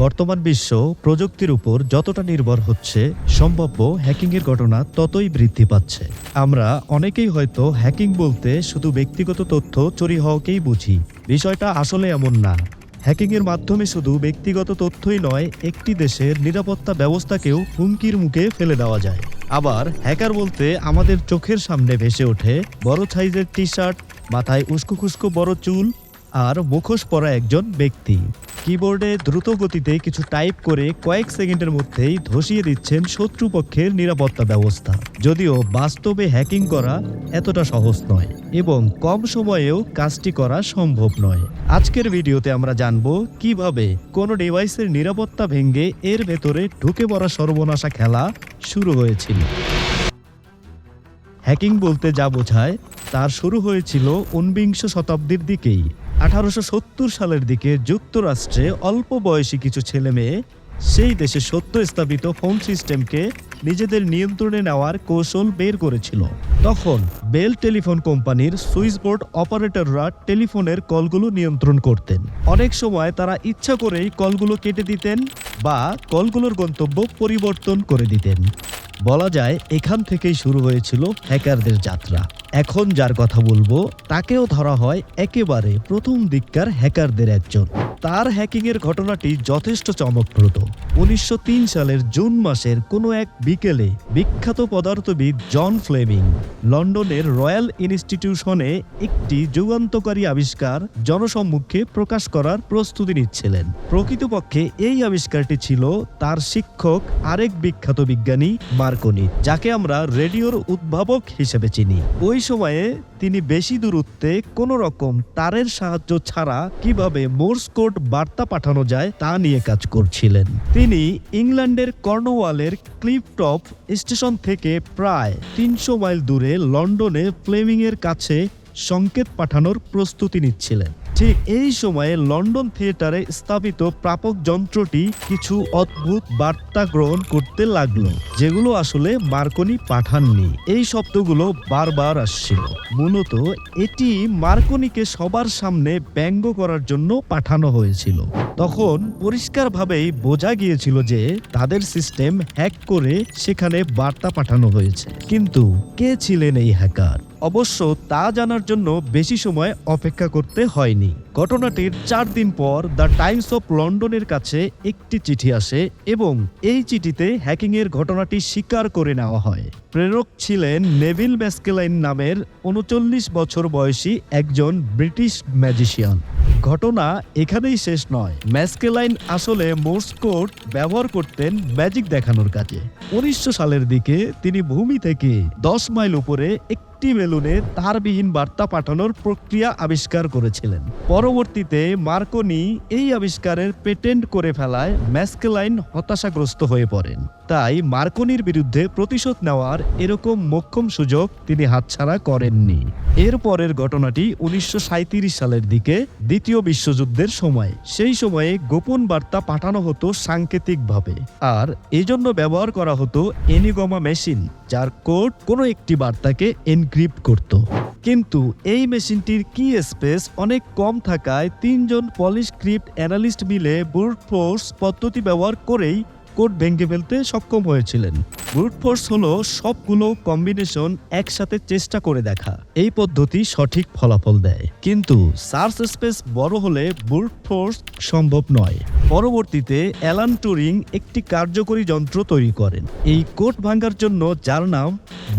বর্তমান বিশ্ব প্রযুক্তির উপর যতটা নির্ভর হচ্ছে, সম্ভাব্য হ্যাকিংয়ের ঘটনা ততই বৃদ্ধি পাচ্ছে। আমরা অনেকেই হয়তো হ্যাকিং বলতে শুধু ব্যক্তিগত তথ্য চুরি হওয়াকেই বুঝি। বিষয়টা আসলে এমন না। হ্যাকিংয়ের মাধ্যমে শুধু ব্যক্তিগত তথ্যই নয়, একটি দেশের নিরাপত্তা ব্যবস্থাকেও হুমকির মুখে ফেলে দেওয়া যায়। আবার হ্যাকার বলতে আমাদের চোখের সামনে ভেসে ওঠে বড় সাইজের টি-শার্ট, মাথায় উস্কো খুস্কো বড় চুল আর মুখোশ পরা একজন ব্যক্তি। কিবোর্ডে দ্রুত গতিতে কিছু টাইপ করে কয়েক সেকেন্ডের মধ্যেই ধসিয়ে দিচ্ছেন শত্রুপক্ষের নিরাপত্তা ব্যবস্থা। যদিও বাস্তবে হ্যাকিং করা এতটা সহজ নয় এবং কম সময়েও কাজটি করা সম্ভব নয়। আজকের ভিডিওতে আমরা জানব কিভাবে কোনো ডিভাইসের নিরাপত্তা ভেঙে এর ভেতরে ঢুকে পড়া সর্বনাশা খেলা শুরু হয়েছিল। হ্যাকিং বলতে যা বোঝায় তার শুরু হয়েছিল ঊনবিংশ শতাব্দীর দিকেই। 1870 সালের দিকে যুক্তরাষ্ট্রে অল্প বয়সী কিছু ছেলে মেয়ে সেই দেশে সদ্য স্থাপিত ফোন সিস্টেমকে নিজেদের নিয়ন্ত্রণে নেওয়ার কৌশল বের করেছিল। তখন বেল টেলিফোন কোম্পানির সুইচবোর্ড অপারেটররা টেলিফোনের কলগুলো নিয়ন্ত্রণ করতেন। অনেক সময় তারা ইচ্ছা করেই কলগুলো কেটে দিতেন বা কলগুলোর গন্তব্য পরিবর্তন করে দিতেন। বলা যায় এখান থেকেই শুরু হয়েছিল হ্যাকারদের যাত্রা। এখন যার কথা বলবো তাকেও ধরা হয় একেবারে প্রথম দিককার হ্যাকারদের একজন। তার হ্যাকিংয়ের ঘটনাটি যথেষ্ট চমকপ্রদ। 1903 সালের জুন মাসের কোনো এক বিকেলে বিখ্যাত পদার্থবিদ জন ফ্লেমিং লন্ডনের রয়্যাল ইনস্টিটিউশনে একটি যুগান্তকারী আবিষ্কার জনসম্মুখে প্রকাশ করার প্রস্তুতি নিচ্ছিলেন। প্রকৃতপক্ষে এই আবিষ্কারটি ছিল তার শিক্ষক আরেক বিখ্যাত বিজ্ঞানী মার্কনি, যাকে আমরা রেডিওর উদ্ভাবক হিসেবে চিনি। ওই সময়ে তিনি বেশি দূরত্বে কোনো রকম তারের সাহায্য ছাড়া কিভাবে মোর্স কোড বার্তা পাঠানো যায় তা নিয়ে কাজ করছিলেন। তিনি ইংল্যান্ডের কর্নওয়ালের ক্লিফটপ স্টেশন থেকে প্রায় 300 মাইল দূরে লন্ডনে ফ্লেমিংয়ের কাছে সংকেত পাঠানোর প্রস্তুতি নিচ্ছিলেন। ঠিক এই সময়ে লন্ডন থিয়েটারে স্থাপিত প্রাপক যন্ত্রটি কিছু অদ্ভুত বার্তা গ্রহণ করতে লাগলো, যেগুলো আসলে মার্কনি পাঠাননি। এই শব্দগুলো বারবার আসছিল। মূলত এটি মার্কনিকে সবার সামনে ব্যঙ্গ করার জন্য পাঠানো হয়েছিল। তখন পরিষ্কারভাবেই বোঝা গিয়েছিল যে তাদের সিস্টেম হ্যাক করে সেখানে বার্তা পাঠানো হয়েছে। কিন্তু কে ছিলেন এই হ্যাকার? অবশ্য তা জানার জন্য বেশি সময় অপেক্ষা করতে হয়নি। ঘটনাটির 4 দিন পর দ্য টাইমস অফ লন্ডনের কাছে একটি চিঠি আসে এবং এই চিঠিতে হ্যাকিংয়ের ঘটনাটি স্বীকার করে নেওয়া হয়। প্রেরক ছিলেন নেভিল ম্যাস্কেলাইন নামের 39 বছর বয়সী একজন ব্রিটিশ ম্যাজিশিয়ান। ঘটনা এখানেই শেষ নয়। ম্যাস্কেলাইন আসলে মোর্স কোড ব্যবহার করতেন ম্যাজিক দেখানোর কাজে। 1900 সালের দিকে তিনি ভূমি থেকে 10 মাইল উপরে একটি বেলুনে তারবিহীন বার্তা পাঠানোর প্রক্রিয়া আবিষ্কার করেছিলেন। পরবর্তীতে মার্কনি এই আবিষ্কারের পেটেন্ট করে ফেলায় ম্যাস্কেলাইন হতাশাগ্রস্ত হয়ে পড়েন। তাই মার্কনির বিরুদ্ধে প্রতিশোধ নেওয়ার এরকম মোক্ষম সুযোগ তিনি হাতছাড়া করেননি। এর পরের ঘটনাটি 1937 সালের দিকে, দ্বিতীয় বিশ্বযুদ্ধের সময়। সেই সময়ে গোপন বার্তা পাঠানো হতো সাংকেতিকভাবে, আর এজন্য ব্যবহার করা হতো এনিগমা মেশিন, যার কোড কোনো একটি বার্তাকে এনক্রিপ্ট করত। কিন্তু এই মেশিনটির কি স্পেস অনেক কম থাকায় 3 জন পলিশ ক্রিপ্ট অ্যানালিস্ট মিলে ব্রুট ফোর্স পদ্ধতি ব্যবহার করেই কোড ভেঙে ফেলতে সক্ষম হয়েছিলেন। ব্রুট ফোর্স হলো সবগুলো কম্বিনেশন একসাথে চেষ্টা করে দেখা। এই পদ্ধতি সঠিক ফলাফল দেয়, কিন্তু সার্চ স্পেস বড় হলে ব্রুট ফোর্স সম্ভব নয়। পরবর্তীতে অ্যালান টুরিং একটি কার্যকরী যন্ত্র তৈরি করেন এই কোড ভাঙার জন্য, যার নাম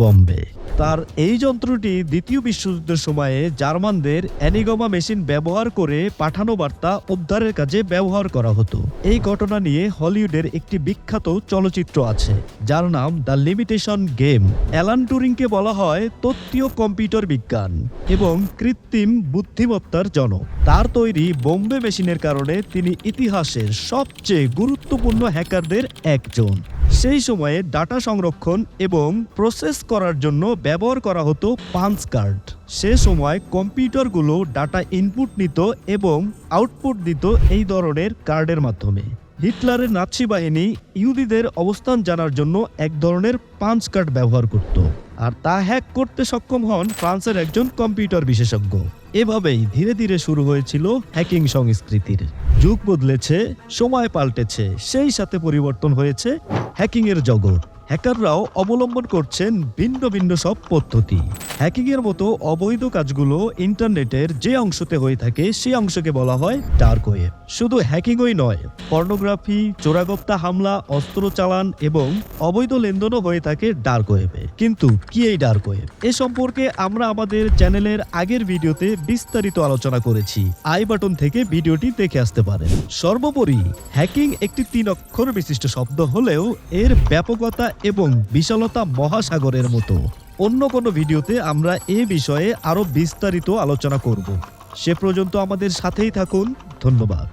বম্বে। তার এই যন্ত্রটি দ্বিতীয় বিশ্বযুদ্ধের সময়ে জার্মানদের এনিগমা মেশিন ব্যবহার করে পাঠানো বার্তা উদ্ধারের কাজে ব্যবহার করা হতো। এই ঘটনা নিয়ে হলিউডের একটি বিখ্যাত চলচ্চিত্র আছে, যার নাম দ্য লিমিটেশন গেম। অ্যালান টুরিংকে বলা হয় তত্ত্বীয় কম্পিউটার বিজ্ঞান এবং কৃত্রিম বুদ্ধিমত্তার জনক। তার তৈরি বম্বে মেশিনের কারণে তিনি ইতিহাসের সবচেয়ে গুরুত্বপূর্ণ হ্যাকারদের একজন। সেই সময়ে ডাটা সংরক্ষণ এবং প্রসেস করার জন্য ব্যবহার করা হতো পাঞ্চ কার্ড। সে সময় কম্পিউটারগুলো ডাটা ইনপুট নিত এবং আউটপুট দিত এই ধরনের কার্ডের মাধ্যমে। হিটলারের নাৎসি বাহিনী ইহুদিদের অবস্থান জানার জন্য এক ধরনের পাঞ্চ কার্ড ব্যবহার করত। আর তা হ্যাক করতে সক্ষম হন ফ্রান্সের একজন কম্পিউটার বিশেষজ্ঞ। এভাবেই ধীরে ধীরে শুরু হয়েছিল হ্যাকিং সংস্কৃতির। যুগ বদলেছে, সময় পাল্টেছে, সেই সাথে পরিবর্তন হয়েছে হ্যাকিং এর জগৎ। হ্যাকাররাও অবলম্বন করছেন ভিন্ন ভিন্ন সব পদ্ধতি। হ্যাকিং এর মতো অবৈধ কাজগুলো ইন্টারনেটের যে অংশতে হয়ে থাকে সেই অংশকে বলা হয় ডার্ক ওয়েব। শুধু হ্যাকিংই নয়, পর্নোগ্রাফি, চোরাগোপ্তা হামলা, অস্ত্র চালান এবং অবৈধ লেনদেনও হয়ে থাকে ডার্ক ওয়েবে। কিন্তু কি এই ডার্ক ওয়েব? এ সম্পর্কে আমরা আমাদের চ্যানেলের আগের ভিডিওতে বিস্তারিত আলোচনা করেছি, আই বাটন থেকে ভিডিওটি দেখে আসতে পারেন। সর্বোপরি হ্যাকিং একটি 3 অক্ষর বিশিষ্ট শব্দ হলেও এর ব্যাপকতা এবং বিশালতা মহাসাগরের মতো। অন্য কোনো ভিডিওতে আমরা এ বিষয়ে আরো বিস্তারিত আলোচনা করব। সে পর্যন্ত আমাদের সাথেই থাকুন। ধন্যবাদ।